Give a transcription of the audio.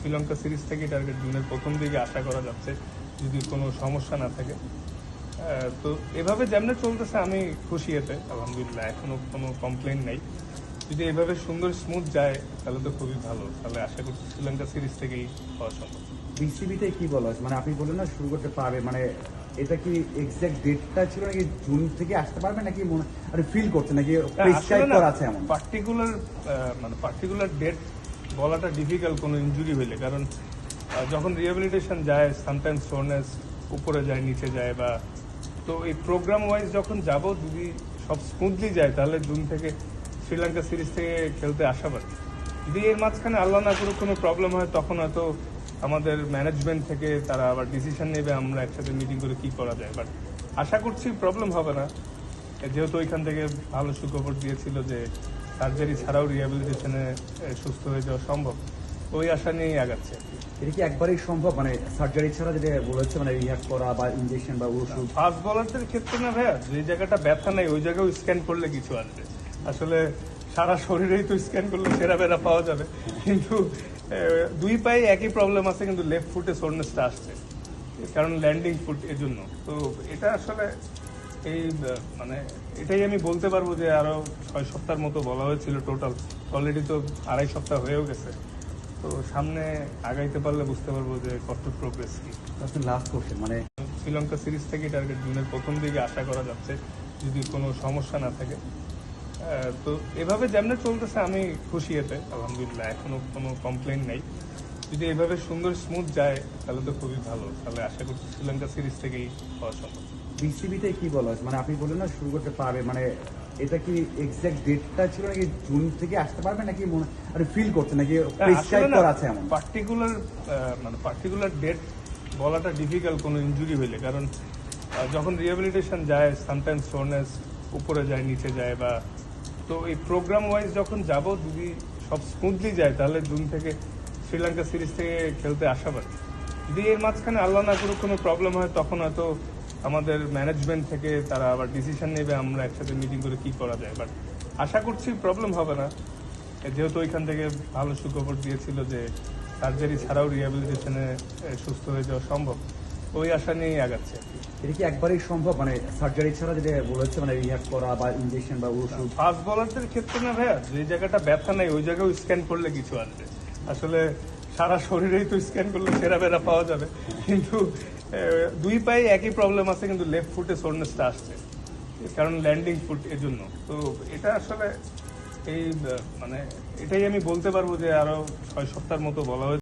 Sri Lanka series থেকে target দিনের প্রথম দিকে আশা করা যাচ্ছে যদি কোনো সমস্যা না থাকে। তো এভাবে যেমন চলতেছে আমি খুশি এতে, আলহামদুলিল্লাহ, এখনো কোনো কমপ্লেন নেই। যদি এভাবে সুন্দর স্মুথ যায় তাহলে তো খুবই ভালো, তাহলে আশা করছি শ্রীলঙ্কা সিরিজ থেকেই হওয়া সম্ভব। বিসিবিতে কি বলা হয়েছে, মানে আপনি বললেন না শুরু করতে পারবে, মানে এটা কি এক্সাক্ট ডেটটা ছিল নাকি জুন থেকে আসতে পারবে নাকি আপনি ফিল করছেন নাকি প্রেসক্রাইব করা আছে এমন? পার্টিকুলার ডেট বলাটা ডিফিকাল্ট কোনো ইনজুরি হইলে, কারণ যখন রিহ্যাবিলিটেশন যায় সামটাইমস সোরনেস উপরে যায় নিচে যায়, বা তো এই প্রোগ্রাম ওয়াইজ যখন যাব যদি সব স্মুথলি যায় তাহলে জুন থেকে শ্রীলঙ্কা সিরিজ থেকে খেলতে আশাবাদী। যদি এর মাঝখানে আল্লাহ না করে কোনো প্রবলেম হয় তখন হয়তো আমাদের ম্যানেজমেন্ট থেকে তারা আবার ডিসিশন নেবে, আমরা একসাথে মিটিং করে কি করা যায়। বাট আশা করছি প্রবলেম হবে না, যেহেতু ওইখান থেকে ভালো সুখবর দিয়েছিল যে সার্জারি ছাড়াও রিহ্যাবিলিটেশনে সুস্থ হয়ে যাওয়া সম্ভব, ওই আশা নিয়েই আগাচ্ছে। এটা কি একবারেই সম্ভব, মানে সার্জারি ছাড়া যেটা বলেছে, মানে রিহ্যাব করা বা ইনজেকশন বা ওষুধ? ফাস্ট বলারদের ক্ষেত্রে না ভাইয়া, যে জায়গাটা ব্যথা নেই ওই জায়গায় স্ক্যান করলে কিছু আসবে। আসলে সারা শরীরেই তো স্ক্যান করলে সেরা বেড়া পাওয়া যাবে, কিন্তু দুই পায়ে একই প্রবলেম আছে, কিন্তু লেফট ফুটে সোরনেসটা আসছে, কারণ ল্যান্ডিং ফুট এর জন্য। তো এটা আসলে মানে এটাই আমি বলতে পারবো যে আরো 6 সপ্তাহের মতো বলা হয়েছিল টোটাল, অলরেডি তো 2.5 সপ্তাহ হয়েও গেছে। তো সামনে আগাইতে পারলে বুঝতে পারবো যে কত প্রোগ্রেস কি। লাস্ট কোশ্চেন, মানে শ্রীলঙ্কা সিরিজ থেকে টার্গেট দিনের প্রথম দিকে আশা করা যাচ্ছে যদি কোনো সমস্যা না থাকে। তো এভাবে যেমন চলতেছে আমি খুশি এতে, আলহামদুলিল্লাহ, এখনো কোনো কমপ্লেন নেই। যদি এভাবে সুন্দর স্মুথ যায় তাহলে তো খুবই ভালো, তাহলে আশা করছি শ্রীলঙ্কা সিরিজ থেকেই হওয়া সম্ভব। বিসিবিতে কি বলা হয়েছে, মানে আপনি বললেন না শুরু করতে পারবে, মানে এটা কি এক্সাক্ট ডেটটা ছিল নাকি জুন থেকে আসতে পারবে নাকি আপনি ফিল করছেন নাকি প্রেসক্রাইব করা আছে এমন? পার্টিকুলার ডেট বলাটা ডিফিকাল্ট কোনো ইনজুরি হইলে, কারণ যখন রিহ্যাবিলিটেশন যায় সামটাইমস সোরনেস উপরে যায় নিচে যায়, বা তো এই প্রোগ্রাম ওয়াইজ যখন যাব যদি সব স্মুথলি যায় তাহলে জুন থেকে শ্রীলঙ্কা সিরিজ থেকে খেলতে আশাবাদী। যদি এর মাঝখানে আল্লাহ না করে কোনো প্রবলেম হয় তখন হয়তো আমাদের ম্যানেজমেন্ট থেকে তারা আবার ডিসিশন নেবে, আমরা একসাথে মিটিং করে কি করা যায়। বাট আশা করছি প্রবলেম হবে না, যেহেতু ওইখান থেকে ভালো সুখবর দিয়েছিল যে সার্জারি ছাড়াও রিহ্যাবিলিটেশনে সুস্থ হয়ে যাওয়া সম্ভব, ওই আশা নিয়েই আগাচ্ছে। এটা কি একবারেই সম্ভব, মানে সার্জারি ছাড়া যেটা বলেছে, মানে রিহ্যাব করা বা ইনজেকশন বা ওষুধ? ফাস্ট বলারদের ক্ষেত্রে না ভাইয়া, যে জায়গাটা ব্যথা নেই ওই জায়গায় স্ক্যান করলে কিছু আসবে। আসলে সারা শরীরেই তো স্ক্যান করলে সেরা বেড়া পাওয়া যাবে, কিন্তু দুই পায়ে একই প্রবলেম আছে, কিন্তু লেফট ফুটে সোরনেসটা আসছে, কারণ ল্যান্ডিং ফুট এর জন্য। তো এটা আসলে মানে এটাই আমি বলতে পারবো যে আরো 6 সপ্তাহের মতো বলা হয়েছে।